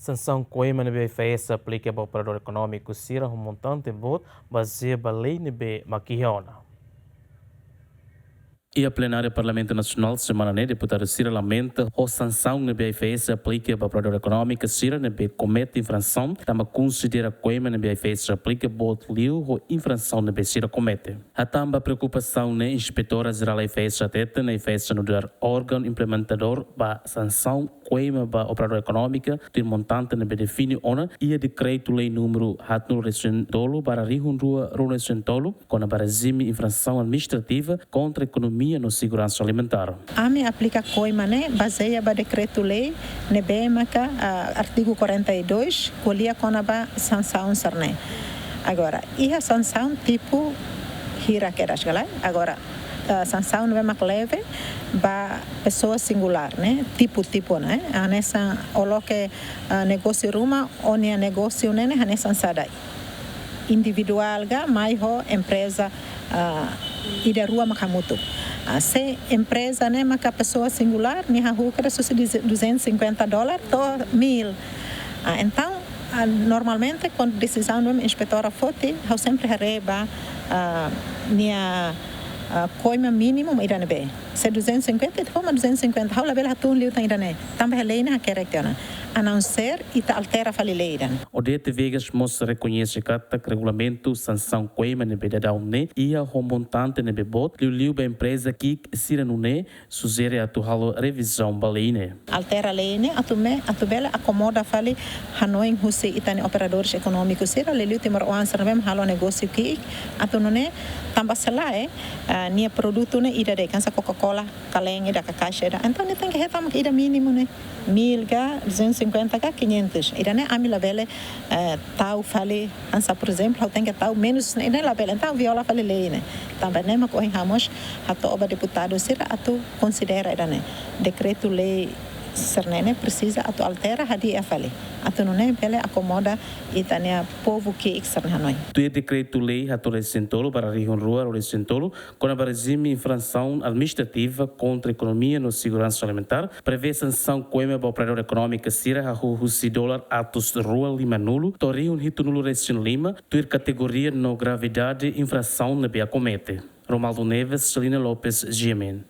Sanção Coima nebe fez aplica para o operador econômico Sira um montante voto baseado na lei nebe maquiona. E a plenária do Parlamento Nacional, semana né, deputado Cira lamenta a sanção na BFS aplica para o operador econômico Cira na comete infração, também considera Coima na BFS aplica boto liu ou infração na Cira comete. A tamba preocupação na inspetora geral da FS atenta na FS no dar órgão implementador para sanção Coima para operador econômica de montante na define ona e a decreto lei número hatno recentolo para rihunrua recentolo com a barazime infração administrativa contra a economia no segurança alimentar. A me aplica coima né baseia ba decreto-lei ne bemaka artigo 42 colia conaba sanção sarne. Agora, e a sanção tipo hira quedas galai. Agora, a sanção não é mais leve ba pessoa singular né tipo né a nessa oloque negócio ruma onia negócio né nessa sada individual ga mai ho empresa ida rua makamutu. Se empresa né maka pessoa singular ni hukra so $250 to 1.000. Então normalmente quando decisão do inspetora fote eu sempre receba minha coima mínimo irane be se 250 toma 250 haula bela hatun liu tan irane também leina corretona a não ser ita altera falileiran o DT Vegas mostra reconhece que regulamento sanção coima ne bedadão ne e a montante ne bebot liu ba empresa que sira no ne sugere a tu halo revisão baleine altera leine atubela acomoda fali hanoi husi itani operadores econômicos sira liu timor answer mem halo negócio que atunone tambah selai nia produto ne ida de kansa Coca-Cola kaleng ida caixa ida então ne tem que retam ida mínimo ne 1.000 ga 250 ga 500 ida ne amila vele tau fale ansa por exemplo eu tenho que tau menos ne la vele então viola fale lei ne também ne ma correm ramos hato oba deputado sira atu considera ida ne decreto lei Sernene precisa atu altera hadi afale atu não vele acomoda itania povo que externa noi tu é decreto lei atu recentolo para região rural recentolo com a regime infração administrativa contra a economia no segurança alimentar prevê sanção coima para o operador econômico sira a $100 atos rural lima nulo to região hito nulo recém lima tu é categoria no gravidade infração na bia comete Romaldo Neves, Celina Lopes, GMN.